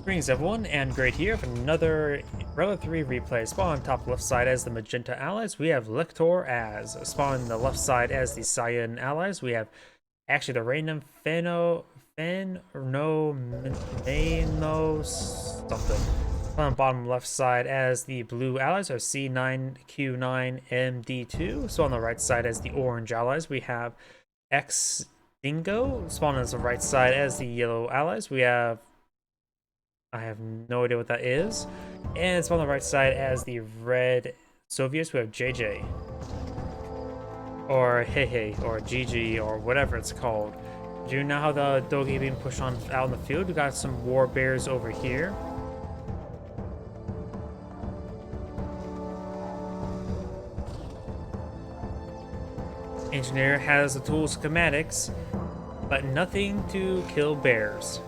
Greetings everyone, and Great here for another Relic 3 replay. Spawn on top left side as the Magenta allies, we have LiCtor as. Spawn on the left side as the Cyan allies, we have actually the random FenomenoR9 something. On the bottom left side as the blue allies are c9q9md2. So on the right side as the orange allies, we have Dingo. Spawn on the right side as the yellow allies, we have I have no idea what that is. And it's on the right side as the red Soviets. We have JeJe. Or Hey, or JeJe, or whatever it's called. Do you know how the doggy being pushed on out in the field? We got some war bears over here. Engineer has the tool schematics, but nothing to kill bears.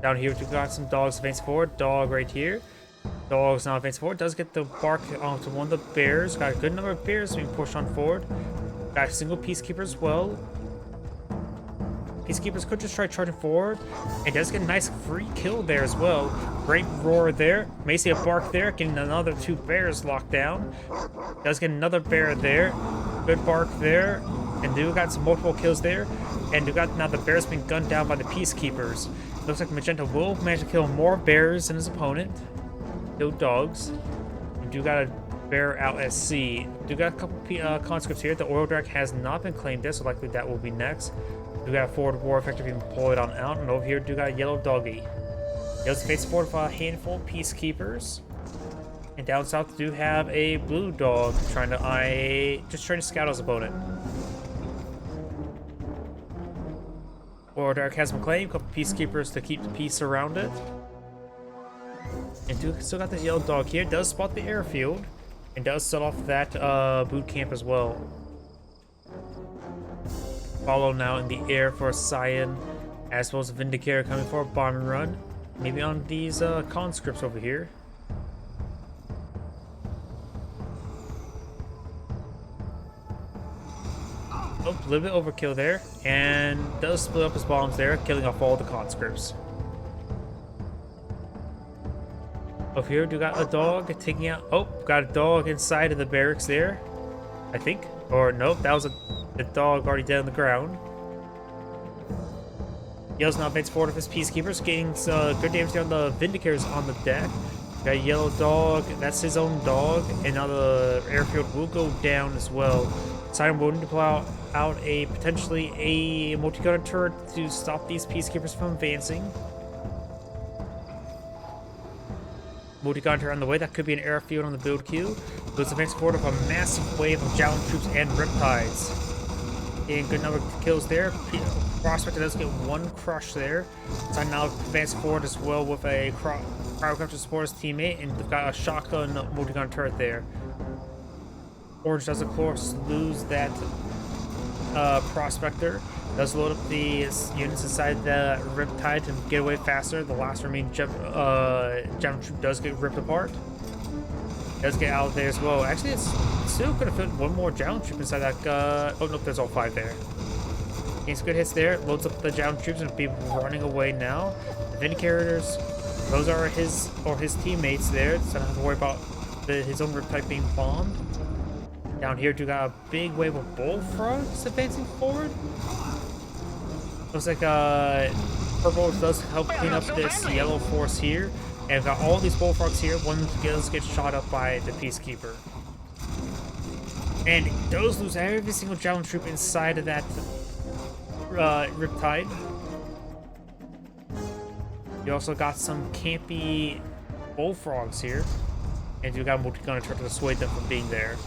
Down here, we got some dogs advancing forward. Dog right here. Dog's now advancing forward. Does get the bark onto one of the bears. Got a good number of bears being pushed on forward. Got a single peacekeeper as well. Peacekeepers could just try charging forward. And does get a nice free kill there as well. Great roar there. May see a bark there. Getting another two bears locked down. Does get another bear there. Good bark there. And do got some multiple kills there. And do got now the bears being gunned down by the peacekeepers. Looks like Magenta will manage to kill more bears than his opponent. Killed dogs. We do got a bear out at sea. Do got a couple conscripts here. The oil drag has not been claimed yet, so likely that will be next. Do got a forward war effective being deployed on out, and over here do got a yellow doggy. Yellow's face forward of a handful of peacekeepers. And down south do have a blue dog trying to scout his opponent. Or Dark has been claimed, a couple peacekeepers to keep the peace around it. And still got the yellow dog here. Does spot the airfield. And does set off that boot camp as well. Follow now in the air for Cyan, as well as a Vindicator coming for a bombing run. Maybe on these conscripts over here. Oh, a little bit overkill there, and does split up his bombs there, killing off all the conscripts. Over here, do got a dog taking out. Oh, got a dog inside of the barracks there, I think. Or nope, that was the dog already dead on the ground. Yellow's now advancing forward of his peacekeepers, getting good damage on the Vindicators on the deck. Got a yellow dog, that's his own dog, and now the airfield will go down as well. Cyan will need to pull out a potentially a multi-gunner turret to stop these peacekeepers from advancing. Multi-gunner turret on the way, that could be an airfield on the build queue. Goes advancing forward of a massive wave of Javelin troops and Riptides. Getting a good number of kills there. Prospector does get one crush there. Cyan now advancing forward as well with a cryo to support his teammate, and they've got a shotgun multi-gunner turret there. Orange does, of course, lose that Prospector. Does load up the units inside the Riptide to get away faster. The last remaining Javelin troop does get ripped apart. Does get out of there as well. Actually, it's still going to fit one more Javelin troop inside that. Oh, nope, there's all five there. Gains good hits there. Loads up the Javelin troops and be running away now. The Vindicators, those are his teammates there, so I don't have to worry about his own Riptide being bombed. Down here, do got a big wave of bullfrogs advancing forward. Looks like purple does help clean up this yellow force here, and we've got all these bullfrogs here. One does get shot up by the peacekeeper, and does lose every single Javelin troop inside of that Riptide. You also got some campy bullfrogs here, and you got a multi-gunner turret to dissuade them from being there.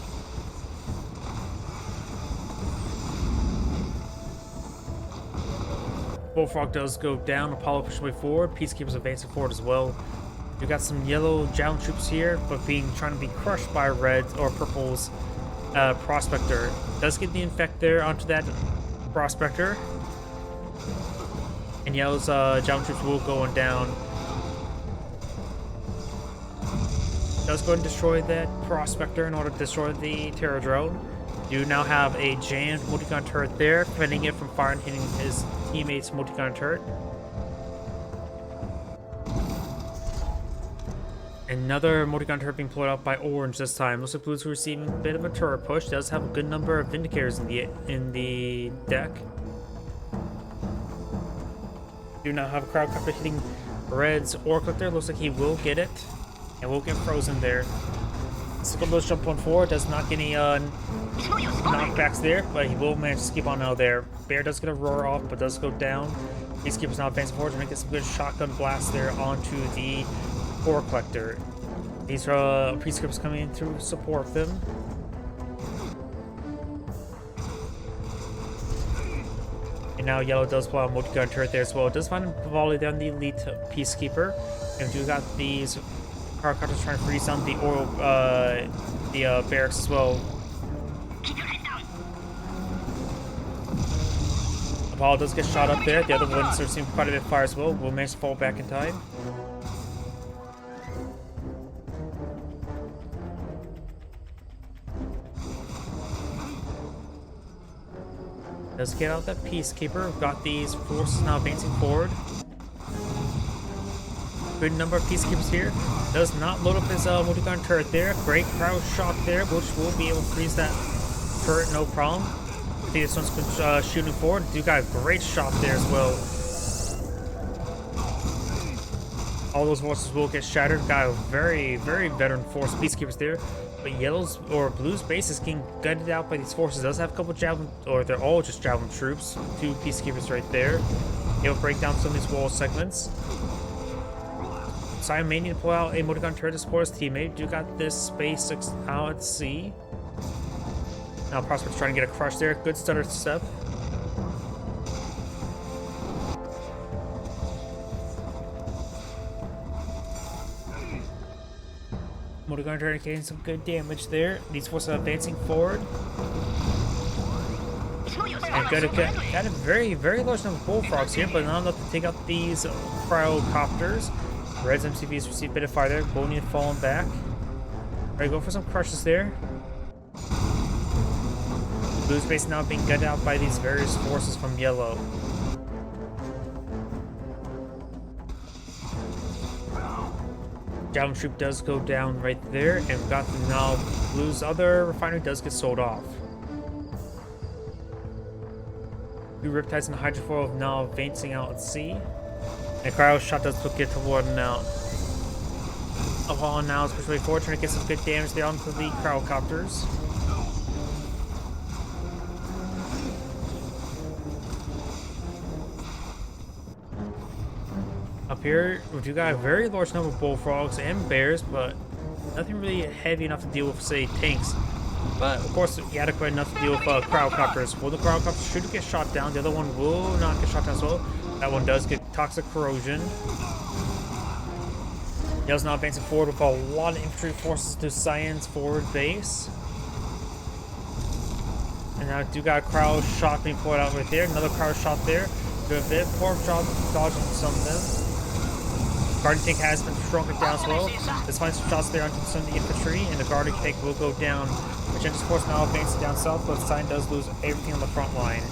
Bullfrog does go down. Apollo pushes way forward. Peacekeepers advancing forward as well. You got some yellow Javelin troops here, but trying to be crushed by Red's or Purple's Prospector. Does get the infect there onto that Prospector. And Yellow's Javelin troops will go on down. Does go and destroy that Prospector in order to destroy the Terror Drone. You now have a jammed multi-gun turret there, preventing it from firing hitting his teammates' multi-gun turret. Another multi-gun turret being pulled out by Orange this time. Looks like Blue's receiving a bit of a turret push. Does have a good number of Vindicators in the deck. Do not have a Crowdcopter hitting Red's Orc-Lictor. Looks like he will get it. And will get frozen there. Sicklebills jump on forward. Does not get any knockbacks there, but he will manage to keep on out there. Bear does get a roar off, but does go down. Peacekeeper's now advancing forward to get some good shotgun blasts there onto the Orc-Lictor. These are Peacekeepers coming in to support them. And now Yellow does pull out a multi-gun turret there as well. It does find a volley down the elite Peacekeeper. And we do got these Crowdcopters trying to freeze down the barracks as well. Apollo does get shot up there. The other ones are receiving quite a bit of fire as well. Will manage to fall back in time. Does get out that Peacekeeper. We've got these forces now advancing forward. Good number of Peacekeepers here. Does not load up his multi-gun turret there. Great crowd shot there, which will be able to freeze that turret, no problem. I think this one's been shooting forward. You got a great shot there as well. All those forces will get shattered. Got a very, very veteran force Peacekeepers there. But Yellow's or Blue's base is getting gutted out by these forces. It does have a couple javelin, or they're all just javelin troops. 2 Peacekeepers right there. It'll break down some of these wall segments. Sion may need to pull out a multi-gun turret to support his teammate. You got this space out at sea. Now Prospect's trying to get a crush there. Good stutter step. Multi-gun turret getting some good damage there. These forces are advancing forward. And got a very, very large number of bullfrogs here, but not enough to take out these Crowdcopters. Red's MCVs receive a bit of fire there. Boney had fallen back. Alright, go for some crushes there. Blue's base now being gutted out by these various forces from Yellow. Javelin troop does go down right there, and we've got now Blue's other refinery does get sold off. 2 Riptides and Hydrofoil now advancing out at sea. And Cryo shot does get toward now. Apollo now is pushing forward, trying to get some good damage there onto the Crowdcopters. Up here, we do got a very large number of bullfrogs and bears, but nothing really heavy enough to deal with, say, tanks. But of course, adequate enough to deal with Crowdcopters. Well, the Crowdcopters should get shot down. The other one will not get shot down as well. That one does get toxic corrosion. Yellow's now advancing forward with a lot of infantry forces to Cyan's forward base. And now I do got a crowd shot being pulled out right there. Another crowd shot there. Do a bit poor job dodging some of them. Guardian tank has been shrunken down as well. Let's find some shots there onto some of the infantry, and the Guardian tank will go down. Magenda's force now advancing down south, but Cyan does lose everything on the front line.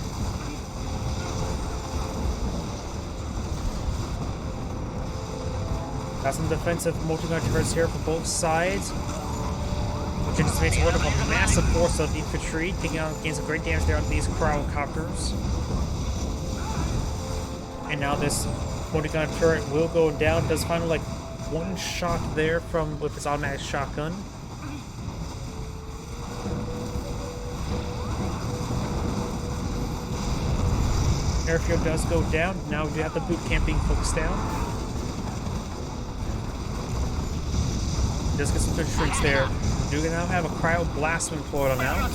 Got some defensive multi-gun turrets here for both sides. Magenda's advancing forward with a massive force of infantry, taking out gains some great damage there on these Crowdcopters. And now this multi-gun turret will go down. Does find like 1 shot there from with his automatic shotgun. Airfield does go down. Now we do have the boot camp being focused down. Does get some good shrinks there. Do now have a cryo blast employed on now.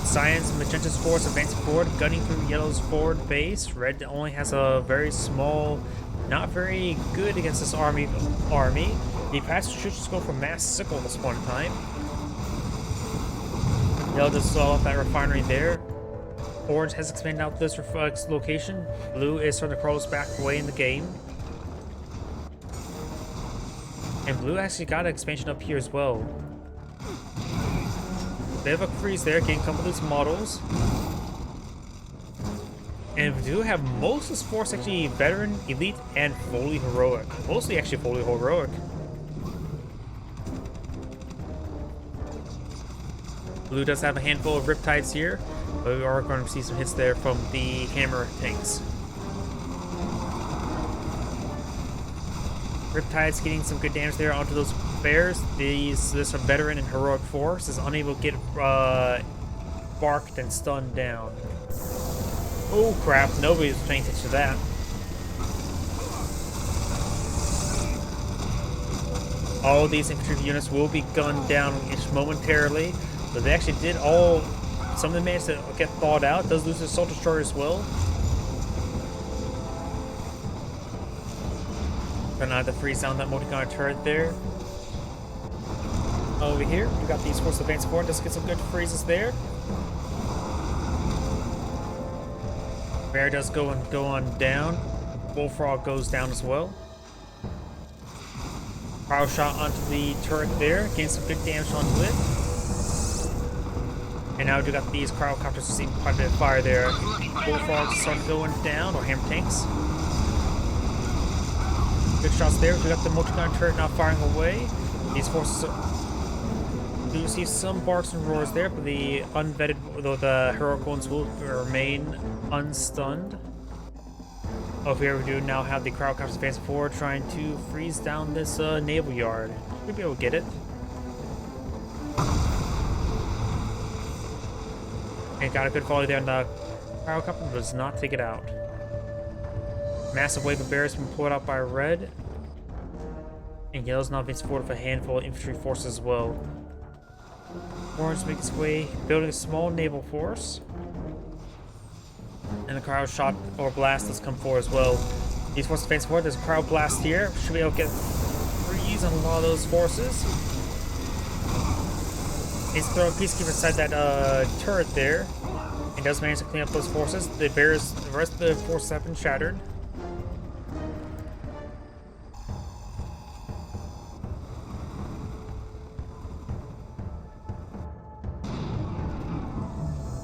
Cyan's and Magenta's force advancing forward, gunning through Yellow's forward base. Red only has a very small, not very good against this army. The Apache should just go for mass sickle at this point in time. Yellow does slow off that refinery there. Orange has expanded out this location. Blue is starting to crawl back away in the game. And Blue actually got an expansion up here as well. They have a freeze there, getting a couple of these models. And we do have most of this force actually veteran, elite, and fully heroic. Mostly actually fully heroic. Blue does have a handful of Riptides here, but we are going to see some hits there from the hammer tanks. Riptides getting some good damage there onto those bears. This veteran and heroic force is unable to get barked and stunned down. Oh crap, nobody's paying attention to that. All these infantry units will be gunned down momentarily, but they actually did all. Some of them managed to get thawed out. Does lose his assault destroyer as well. Trying not to freeze down that multi-gunner turret there. Over here, we got these force advance forward. Just get some good freezes there. Bear does go on down. Bullfrog goes down as well. Cryo shot onto the turret there, getting some good damage onto it. And now we got these cryocopters receiving quite a bit of fire there. Bullfrogs start going down, or hammer tanks. Good shots there. We got the multi-gun turret now firing away. These forces do see some barks and roars there, but the unvetted, though the heroic ones will remain unstunned. Over here, we do now have the cryocopters advancing forward, trying to freeze down this naval yard. We'll be able to get it. And got a good volley there, and the cryocopter does not take it out. Massive wave of bears been pulled out by red. And yellow's now advancing forward with a handful of infantry forces as well. Orange makes its way, building a small naval force. And the cryo shot or blast does come forward as well. These forces advance forward. There's a cryo blast here. Should be able to get freeze on a lot of those forces. He's throwing a peacekeeper inside that turret there. He does manage to clean up those forces. The rest of the forces have been shattered.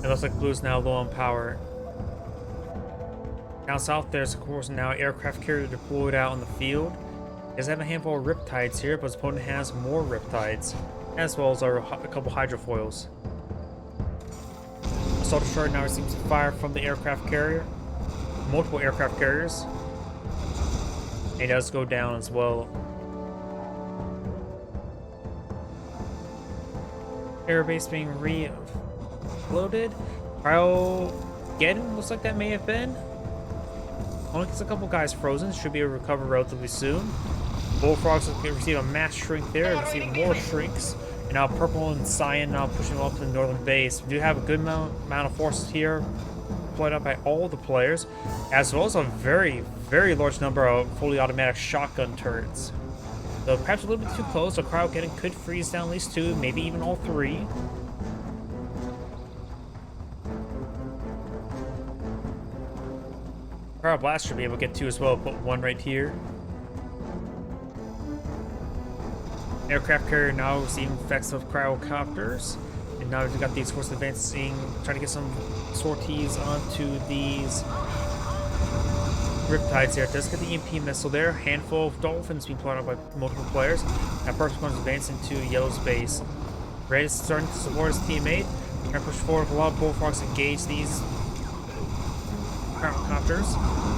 It looks like Blue's now low on power. Down south, there's of course now aircraft carrier deployed out on the field. He does have a handful of Riptides here, but his opponent has more Riptides, as well as a couple hydrofoils. Assault destroyer now receives fire from the aircraft carrier, multiple aircraft carriers. And he does go down as well. Airbase being reloaded. Cryogeddon looks like that may have been. Only gets a couple guys frozen. Should be able to recover relatively soon. Bullfrogs will receive a mass shrink there. Receive more shrinks. And now purple and cyan now pushing them up to the northern base. We do have a good amount of forces here deployed up by all the players, as well as a very, very large number of fully automatic shotgun turrets. So perhaps a little bit too close. So Cryogeddon could freeze down at least two, maybe even all three. Cryo Blast should be able to get two as well. Put one right here. Aircraft carrier now receiving effects of cryocopters. And now we've got these forces advancing, trying to get some sorties onto these Riptides here. It does get the EMP missile there. Handful of dolphins being plotted by multiple players. Now first one's advancing to Yellow's base. Red is starting to support his teammate. Trying to push forward with a lot of bullfrogs engage these cryocopters.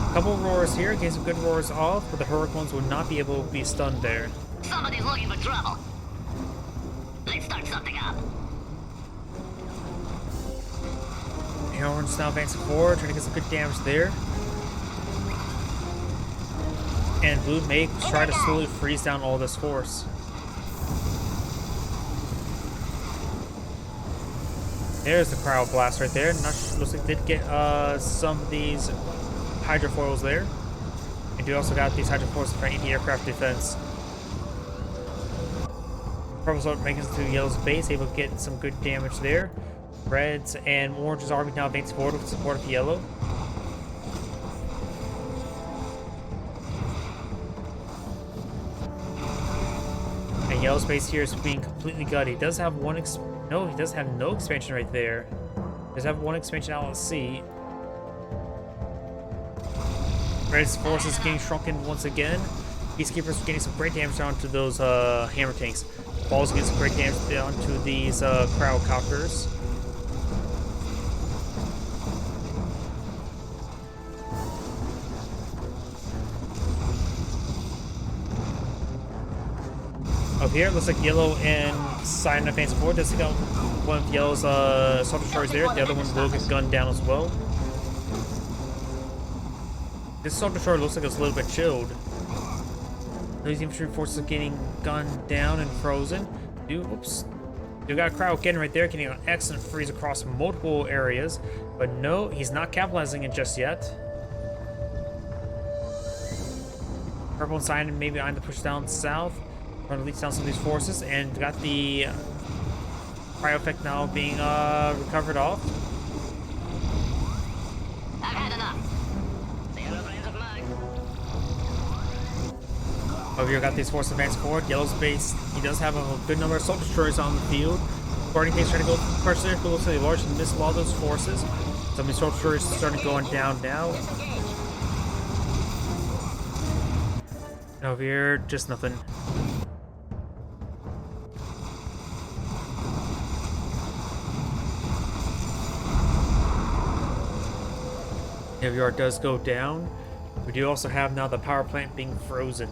A couple of roars here, getting some good roars off, but the heroic ones would not be able to be stunned there. Somebody's looking for trouble. Let's start something up. Orange now advancing forward, trying to get some good damage there. And Blue may try to slowly freeze down all this force. There's the cryo blast right there. Looks like did get some of these hydrofoils there. And you also got these hydrofoils for anti-aircraft defense. Purple's making it to Yellow's base, able to get some good damage there. Red's and Orange's army now advancing forward with support of Yellow. And Yellow's base here is being completely gutted. He does have one he does have no expansion right there. He does have one expansion out at sea. Red's forces getting shrunken once again. Peacekeepers getting some great damage onto those hammer tanks. Balls getting some great damage onto these crowdcopters. Over here, it looks like Yellow and Cyan advancing forward. Just got one of Yellow's assault destroyers there. The other one will get gunned down as well. This assault destroyer looks like it's a little bit chilled. These infantry forces are getting gunned down and frozen. Oops. You got a crowd getting right there, getting an excellent freeze across multiple areas. But no, he's not capitalizing it just yet. Purple and Cyan maybe on the push down south. Trying to lead down some of these forces, and got the cryo effect now being recovered off. I've had enough. The aeroplanes of mine. Over here, got these forces advancing forward. Yellow's base, he does have a good number of assault destroyers on the field. Guarding base trying to go crush there, but looks like they largely missed a lot of those forces. Some of these assault destroyers starting going down now. And over here, just nothing. Navy Yard does go down. We do also have now the power plant being frozen.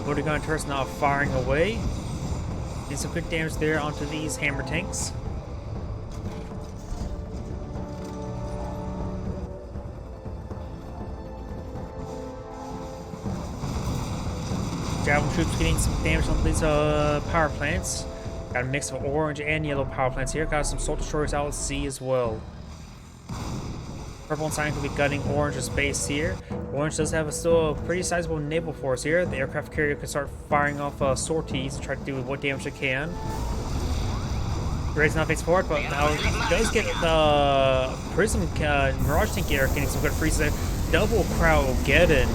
Motor gun turrets now firing away. Did some good damage there onto these hammer tanks. Javelin troops getting some damage on these power plants. Got a mix of orange and yellow power plants here. Got some assault destroyers out at sea as well. Purple and Cyan could be gutting Orange's base here. Orange does have still a pretty sizable naval force here. The aircraft carrier can start firing off sorties to try to do what damage it can. Red's not facing forward, but now he does get the Prism Mirage tank here getting some good freezes there. Double Cryogeddon.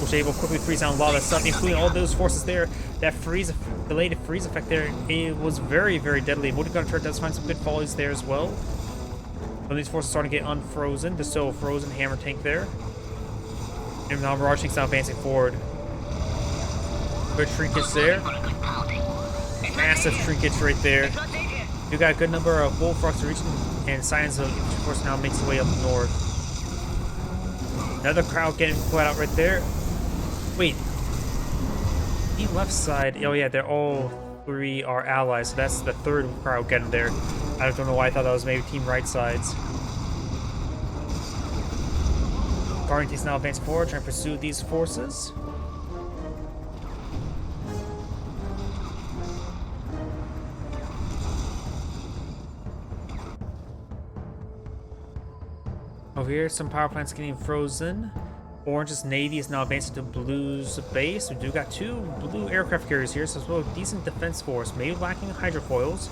Was able to quickly freeze down a lot of stuff, including all those forces there. That freeze, delayed freeze effect there, it was very, very deadly. Multi-gun turret does find some good volleys there as well. Some of these forces starting to get unfrozen. There's still a frozen hammer tank there. And now Mirage tank's now advancing forward. Good shrinkage there. Massive shrinkage right there. You got a good number of Bullfrogs reaching, and Cyan's infantry force now makes its way up north. Another crowd getting put out right there. Wait. The left side. Oh yeah, they're all three are allies, so that's the third crowd getting there. I don't know why I thought that was maybe team right sides. Guardian is now advancing forward, trying to pursue these forces. Over here, some power plants getting frozen. Orange's Navy is now advancing to Blue's base. We do got two blue aircraft carriers here, so it's a decent defense force. Maybe lacking hydrofoils.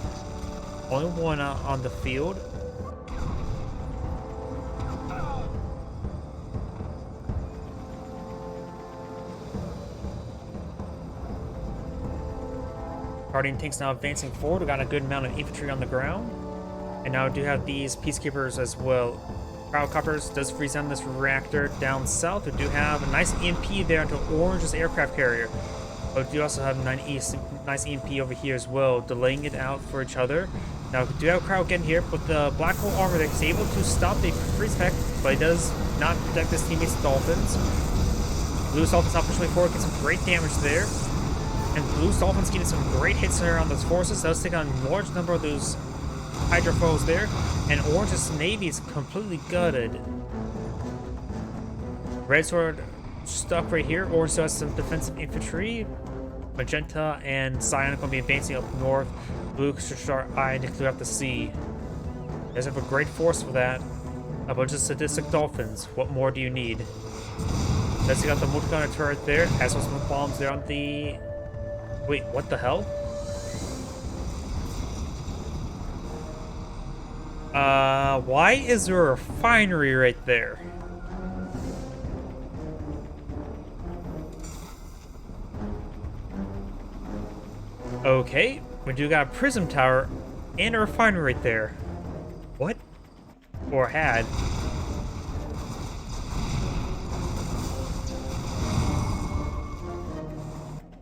Only one on the field. Guardian tanks now advancing forward. We got a good amount of infantry on the ground. And now we do have these peacekeepers as well. Crowdcopters does freeze down this reactor down south. We do have a nice EMP there into Orange's aircraft carrier. But we do also have a nice EMP over here as well, delaying it out for each other. Now we do have a crowd getting here, but the black hole armor that is able to stop the freeze effect, but it does not protect his teammates Dolphins. Blue Dolphins now pushing forward, get some great damage there. And Blue Dolphins getting some great hits there on those forces. Does take on a large number of those hydrofoils there, and Orange's Navy is completely gutted. Red Sword stuck right here. Orange still has some defensive infantry. Magenta and Cyan are going to be advancing up north. Blue should start eyeing to clear out the sea. You guys have a great force for that. A bunch of sadistic dolphins. What more do you need? Let's see, got the multi-gunner turret there. Has some bombs there on the... Wait, what the hell? Why is there a refinery right there? Okay, we do got a prism tower and a refinery right there. What? Or had.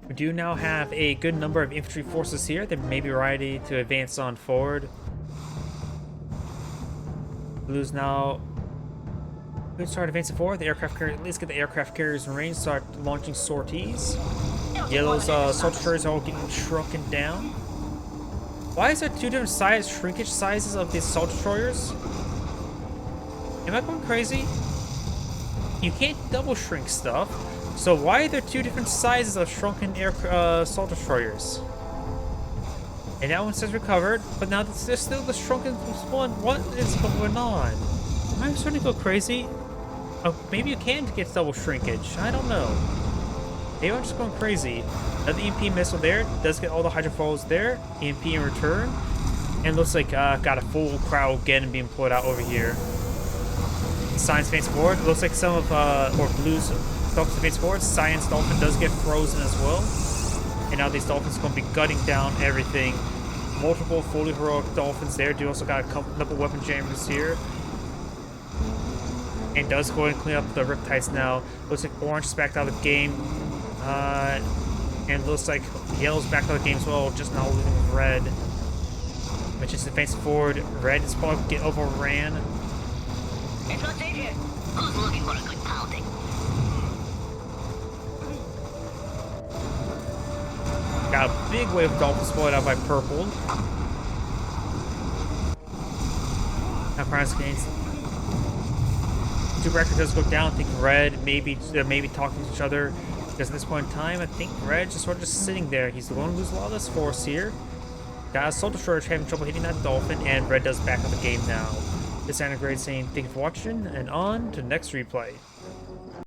We do now have a good number of infantry forces here that may be ready to advance on forward. Blue's now good, start advancing forward. The aircraft carrier, at least get the aircraft carriers in range, start launching sorties. Yellow's soldier destroyers are all getting shrunken down. Why is there two different shrinkage sizes of these assault destroyers? Am I going crazy? You can't double shrink stuff, so why are there two different sizes of shrunken assault destroyers? And that one says recovered, but now there's still the shrunken one. What is going on? Am I starting to go crazy? Oh, maybe you can get double shrinkage. I don't know. Maybe I'm just going crazy. The EMP missile there does get all the hydrofoils there. EMP in return. And looks like got a full crowd again being pulled out over here. Science advance forward. Looks like some of or Blue's Dolphins advance forward. Science Dolphin does get frozen as well. And now these Dolphins are going to be gutting down everything. Multiple fully heroic Dolphins there. Do also got a couple weapon jammers here. And does go and clean up the Riptides now. Looks like Orange is back out of the game. And looks like Yellow's back out of the game as well, just now losing Red. Which is advancing forward. Red is probably get overran. It's not safe here. Who's looking for a good pounding? Got a big wave of Dolphins spoiled out by Purple. Now Crown's gains. Super Reactor does go down. I think Red maybe talking to each other. Because at this point in time, I think Red just sort of just sitting there. He's the one who loses a lot of this force here. Got a Assault Destroyer having trouble hitting that Dolphin, and Red does back up the game now. This is Anna Grade saying thank you for watching, and on to the next replay.